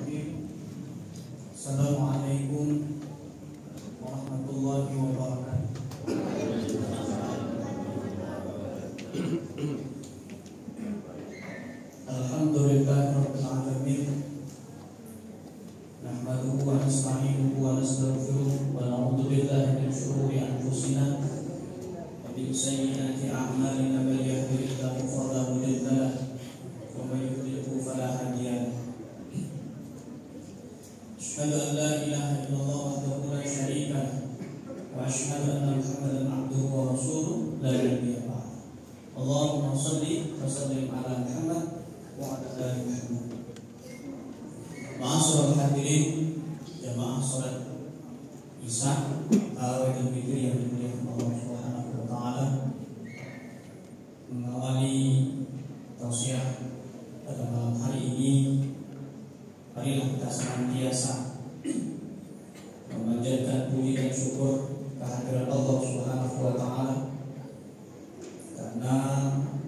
Bismillahirrahmanirrahim. Assalamualaikum warahmatullahi wabarakatuh. Alhamdulillahirabbil alamin. Nahmaduhu wa nasta'inuhu wa nastaghfiruh wa na'udzu billahi min shururi anfusina wa min sayyiati a'malina. Man yahdihillahu fala mudilla lahu wa man yudlil fala hadiya lahu. Asyhadu an la ilaha illallah wahdahu la syarika lahu wa asyhadu anna Muhammadan abduhu wa rasuluh la nabiyya ba'dahu. Allahumma shalli wa sallim ala Muhammad wa ala ali Muhammad. Ma'asyiral hadirin jamaah salat Isya tarawih dan witir yang dimuliakan Allah Subhanahu wa taala, mengawali tausiah pada malam hari ini, marilah kita senantiasa memanjatkan puji dan syukur kehadirat Allah Subhanahu wa taala, karena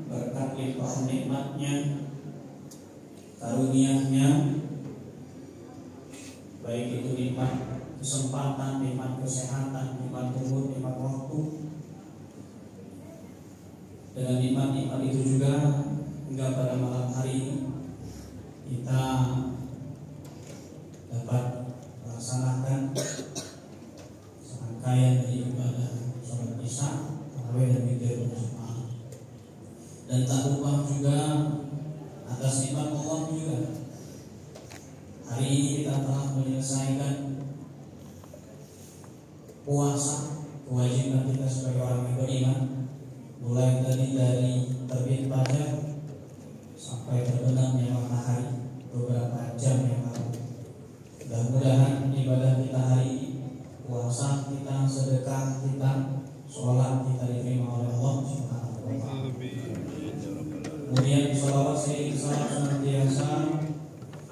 berkat limpahan nikmatnya, karunia-Nya, baik itu nikmat kesempatan, nikmat kesehatan, nikmat umur, nikmat waktu. Dengan nikmat-nikmat itu juga hingga pada malam hari ini kita dapat melaksanakan serangkaian dari ibadah sholat Isya, tarawih dan witir berjamaah. Dan tak lupa juga atas nikmat Allah juga, hari ini kita telah menyelesaikan puasa, kewajiban kita sebagai orang yang beriman, mulai tadi dari terbit fajar sampai terbenamnya matahari beberapa jam yang lalu. Mudah-mudahan ibadah kita hari ini, puasa kita, sedekah kita, sholat kita diterima oleh Allah Subhanahu wa taala. Kemudian shalawat seiring salam senantiasa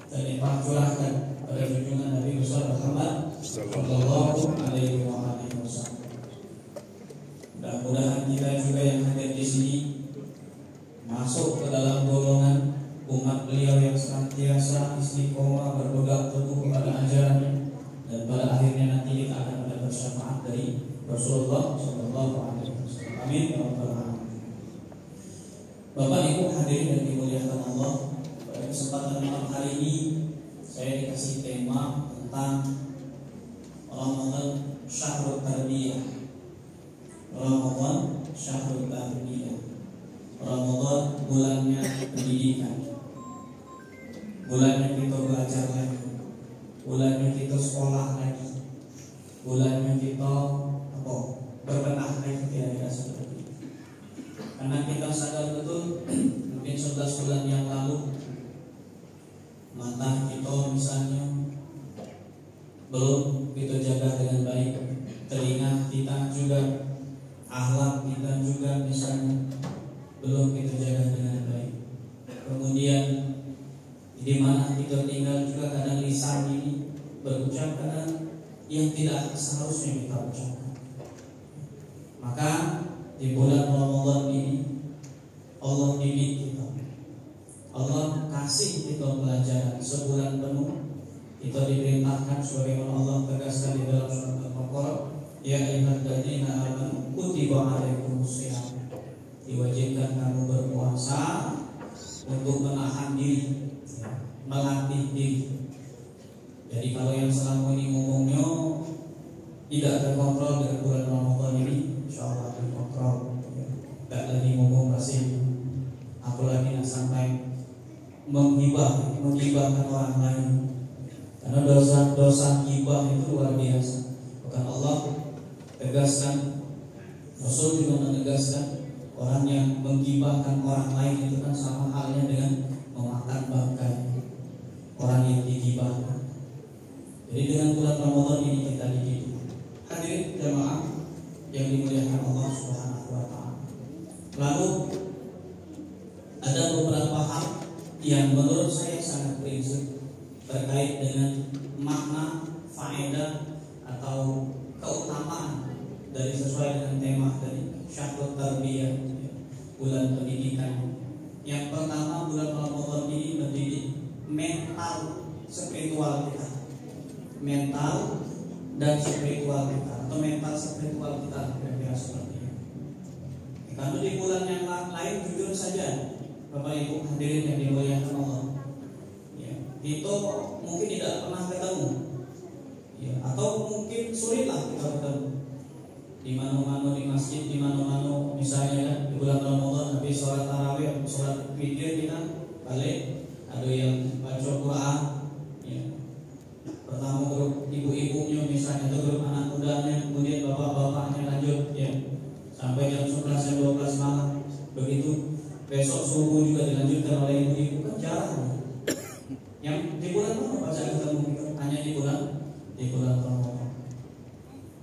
dan limpah curahkan pada junjungan Nabi besar Muhammad sallallahu alaihi wasallam. Mudah-mudahan kita juga yang hadir di sini masuk ke dalam golongan umat beliau yang senantiasa istiqomah berpegang teguh kepada ajarannya, dan pada akhirnya nanti kita akan mendapat syafaat dari Rasulullah sallallahu alaihi wasallam. Amin ya rabbal alamin. Bapak Ibu hadirin yang dimuliakan Allah, pada kesempatan malam hari ini saya dikasih tema tentang Ramadan Syahrul Tarbiyah. Ramadan Syahrul Tarbiyah. Ramadan bulannya pendidikan, bulannya kita belajar lagi, bulannya kita sekolah lagi, bulannya kita berbenah lagi, tidak seperti itu. Karena kita sadar betul mungkin 11 bulan yang lalu mata kita misalnya belum kita jaga dengan baik, telinga kita juga, akhlak kita juga misalnya belum kita jaga dengan baik. Kemudian di mana kita tinggal juga kadang lisan ini berucap kadang yang tidak seharusnya kita ucapkan. Maka di bulan Ramadan ini Allah didik kita, Allah kasih kita pelajaran sebulan penuh. Kita diperintahkan sebagaimana Allah tegaskan di dalam surat Al-Baqarah, ya ayyuhalladzina amanu kutiba alaikumusiyam, diwajibkan kamu berpuasa untuk menahan diri, melatih diri. Jadi kalau yang selama ini ngomongnya tidak terkontrol dengan bulan Ramadan ini, insyaallah terkontrol. Tidak lagi ngomong pasif, apalagi sampai menghibahkan orang lain. Karena dosa ghibah itu luar biasa. Bahkan Allah tegaskan, Rasul juga menegaskan, orang yang menghibahkan orang lain itu kan sama halnya dengan memakan bangkai orang yang dighibahkan. Jadi dengan bulan Ramadan ini kita dididik. Hadirin jamaah yang dimuliakan Allah Subhanahu wa taala. Lalu ada beberapa hal yang menurut saya sangat prinsip terkait dengan makna, faedah atau keutamaan dari sesuai dengan tema dari Syahrul Tarbiyah, bulan pendidikan. Yang pertama, bulan Ramadan ini mendidik mental spiritual kita, mental dan spiritual kita, atau mental spiritual kita, kira-kira seperti itu. Kalau di bulan yang lain jujur saja, Bapak Ibu hadirin yang dimuliakan Allah, ya, itu mungkin tidak pernah ketemu, ya, atau mungkin sulitlah kita ketemu di mana-mana, di masjid, di mana-mana, misalnya di bulan Ramadan habis sholat tarawih, sholat witir kita balik, ada yang baca Quran, ya. Pertama grup ibu-ibunya misalnya, atau grup anak mudanya, kemudian bapak-bapaknya lanjut, ya, sampai jam 11 jam 12 malam. Begitu besok subuh juga dilanjutkan oleh ibu-ibu, kan jarang. Yang di bulan mana baca ketemu kita? Hanya di bulan Ramadan.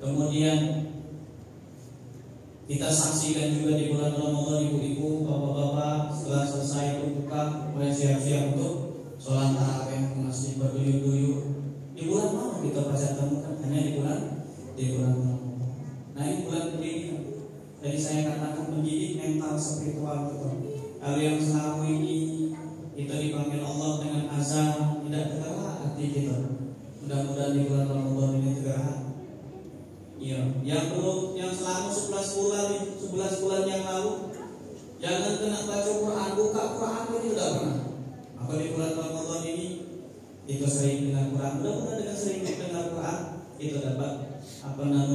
Kemudian kita saksikan juga di bulan Ramadan, ibu-ibu, bapak-bapak setelah selesai berbuka mulai siap-siap untuk sholat tarawih ke masjid berduyur-duyur. Di bulan mana kita baca temukan? Hanya di bulan Ramadan. Nah, ini bulan pendidikan. Jadi saya katakan mendidik mental spiritual kita. Kalau yang selama ini kita dipanggil Allah dengan azan, tidak tergerak hati kita. Mudah-mudahan di bulan Ramadan ini tergerak. Ya, yang selama 11 bulan yang lalu jangan kena baca Quran, buka Quran ini sudah pernah. Maka di bulan Ramadan ini kita sering dengar Quran. Mudah-mudahan dengan sering dengar Quran kita dapat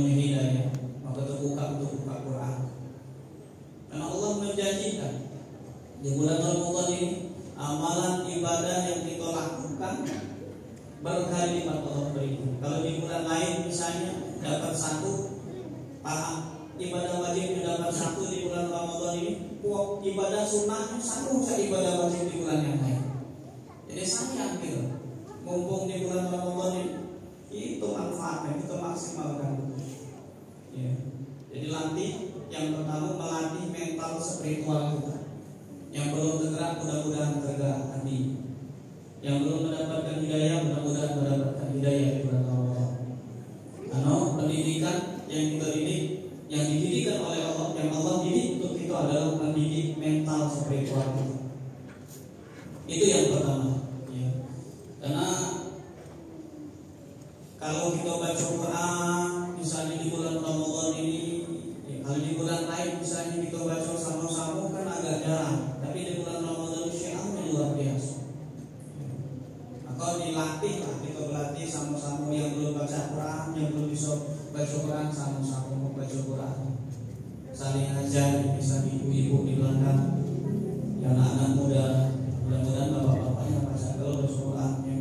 hidayah. Maka terbuka untuk buka Quran. Karena Allah menjanjikan di bulan Ramadan ini amalan ibadah yang kita lakukan berkali lipat Allah berikan. Kalau di bulan lain misalnya dapat 1 tahap ibadah wajib dapat 1 di bulan Ramadan ini, ibadah sunnahnya 1 saja ibadah wajib di bulan yang lain. Jadi sayang gitu, mumpung di bulan Ramadan ini itu manfaatnya kita maksimalkan. Ya. Jadi latih yang pertama melatih mental spiritual kita. Yang belum tergerak mudah-mudahan tergerak hati. Yang belum mendapatkan hidayah mudah-mudahan mendapatkan hidayah di bulan Ramadan. Karena pendidikan yang kita didik, yang dididikan oleh Allah, yang Allah didik untuk itu adalah mendidik mental spiritual kita. Itu yang pertama. Ya. Karena kalau kita baca Quran misalnya di bulan Ramadan ini, ya, kalau di bulan lain misalnya kita baca sama-sama kan agak jarang. Tapi di bulan Ramadan syiarnya luar biasa. Maka dilatih lah, kita berlatih sama-sama yang belum baca Quran, yang belum bisa baca Quran sama-sama membaca Quran. Saling ajar, bisa ibu-ibu di belakang, yang anak-anak muda, mudah-mudahan bapak-bapaknya baca kalau baca Qurannya.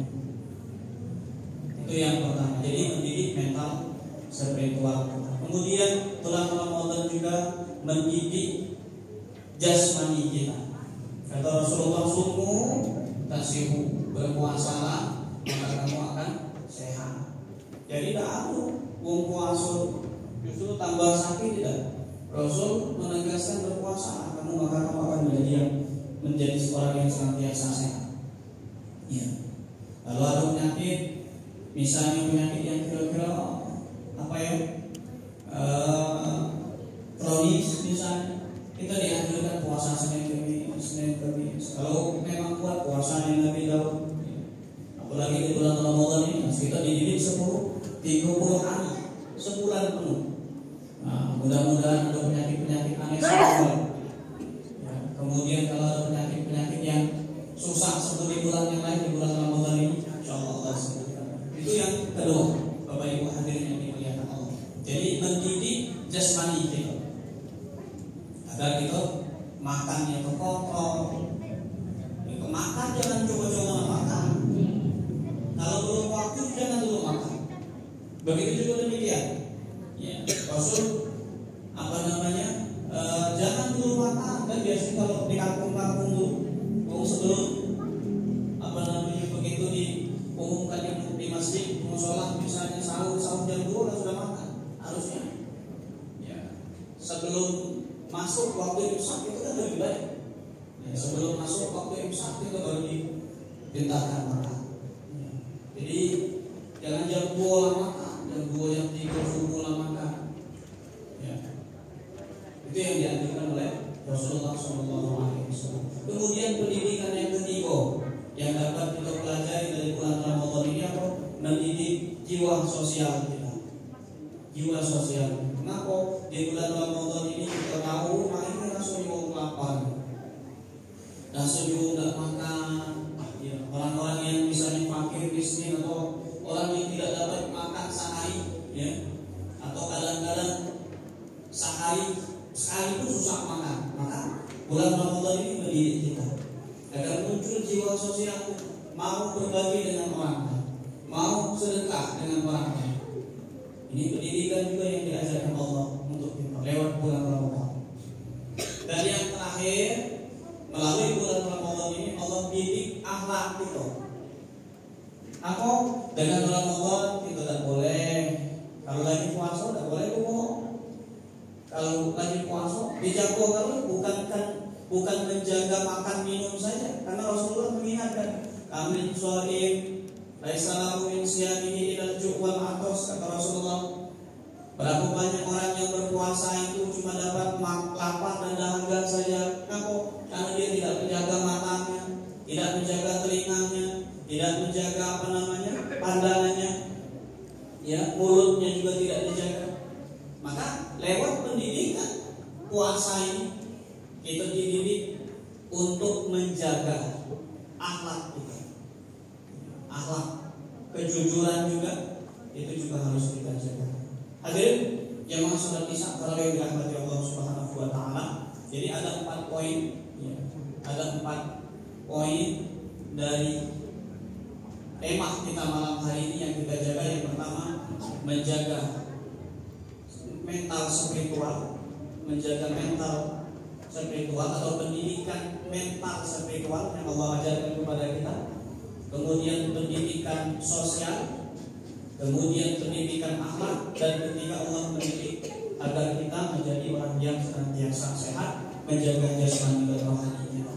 Itu yang pertama. Jadi mendidik mental spiritual. Kemudian bulan Ramadan juga mendidik jasmani kita. Kata Rasulullah, sumu tasihu, berpuasalah maka kamu akan sehat. Jadi tidak perlu puasa justru tambah sakit, tidak. Rasul menegaskan berpuasa kamu maka kamu akan menjadi seorang yang senantiasa sehat. Ya. Kalau ada penyakit, misalnya penyakit yang kira-kira kronis misalnya, kita dianjurkan puasa Senin Kamis. Kalau memang kuat puasa yang lebih jauh. Apalagi di bulan Ramadan ini kita dididik 30 hari sebulan penuh. Nah, mudah-mudahan ada penyakit-penyakit aneh semua. Ya, kemudian kalau ada penyakit-penyakit yang susah seperti di bulan yang lain, di bulan Ramadan ini, insyaallah Allah sembuhkan. Itu yang kedua, Bapak Ibu hadirin yang dimuliakan Allah. Jadi mendidik jasmani kita agar kita makannya terkontrol. Kita makan jangan coba-coba makan. Kalau belum waktu jangan dulu makan. Begitu juga demikian. Ya, Rasul jangan dulu makan. Kan biasanya kalau di kampung-kampung dulu, sebelum begitu diumumkan di masjid musola misalnya sahur jam 2 sudah makan harusnya. Ya, sebelum masuk waktu imsak itu kan lebih baik. Ya, sebelum masuk waktu imsak itu baru diperintahkan makan. Ya. Jadi jangan jam 2 lah makan, jam 2 jam 3 subuh lah makan. Ya. Itu yang dianjurkan oleh Rasulullah SAW. Kemudian pendidikan yang ketiga yang dapat kita pelajari dari bulan Ramadan jiwa sosial kita. Jiwa sosial. Kenapa di bulan Ramadan ini kita tahu ini langsung mau lapar, langsung nggak makan. Ya, orang-orang yang misalnya fakir, miskin, atau orang yang tidak dapat makan sehari, ya, atau kadang-kadang sehari sekali pun susah makan. Maka bulan Ramadan ini mendidik kita agar muncul jiwa sosial, mau berbagi dengan orang lain, mau sedekah dengan orang lain. Ini pendidikan juga yang diajarkan Allah untuk kita lewat bulan Ramadan. Dan yang terakhir, melalui bulan Ramadan ini Allah didik akhlak kita. Apa? Dengan Ramadan kita tidak boleh, kalau lagi puasa tidak boleh bohong. Kalau lagi puasa dijaga, kalau bukan menjaga makan minum saja, karena Rasulullah mengingatkan kami shaim laisa lahu min siyamihi ilal ju' wal atos, kata Rasulullah. Berapa banyak orang yang berpuasa itu cuma dapat lapar dan dahaga saja. Kenapa? Karena dia tidak menjaga matanya, tidak menjaga telinganya, tidak menjaga pandangannya, ya, mulutnya juga tidak dijaga. Maka lewat pendidikan puasa ini kita dididik untuk menjaga akhlak kita. Akhlak, kejujuran juga itu juga harus kita jaga. Hadirin yang maksud kisah kalau yang dirahmati Allah Subhanahu wa taala. Jadi ada 4 poin, ya. Ada 4 poin dari tema kita malam hari ini yang kita jaga. Yang pertama, menjaga mental spiritual, menjaga mental spiritual atau pendidikan mental spiritual yang Allah ajarkan kepada kita. Kemudian pendidikan sosial, kemudian pendidikan akhlak, dan ketika Allah mendidik agar kita menjadi orang yang senantiasa sehat, menjaga jasmani dan rohani kita.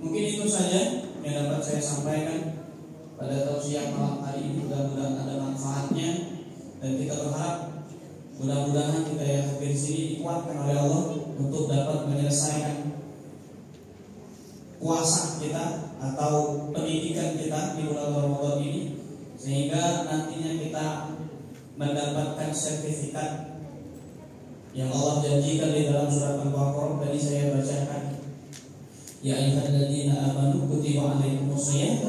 Mungkin itu saja yang dapat saya sampaikan pada tausiah malam hari ini. Mudah-mudahan ada manfaatnya, dan kita berharap mudah-mudahan kita yang hadir sini dikuatkan oleh Allah untuk dapat menyelesaikan puasa kita atau pendidikan kita di bulan Ramadan ini, sehingga nantinya kita mendapatkan sertifikat yang Allah janjikan di dalam surat Al-Baqarah. Tadi saya bacakan, ya ayyuhalladzina amanu kutiba alaikumus shiyam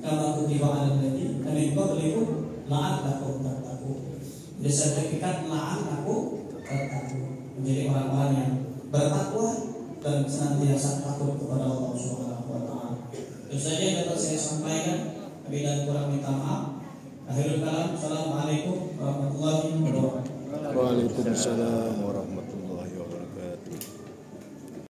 kama kutiba alal ladzina min qablikum la'allakum tattaqun. Jadi sertifikat la'allakum tattaqun, menjadi orang-orang yang bertakwa dan senantiasa takut kepada Allah Subhanahu wa taala. Itu saja yang dapat saya sampaikan. Lebih dan kurang minta maaf. Akhirul kalam. Assalamualaikum warahmatullahi wabarakatuh. Waalaikumsalam.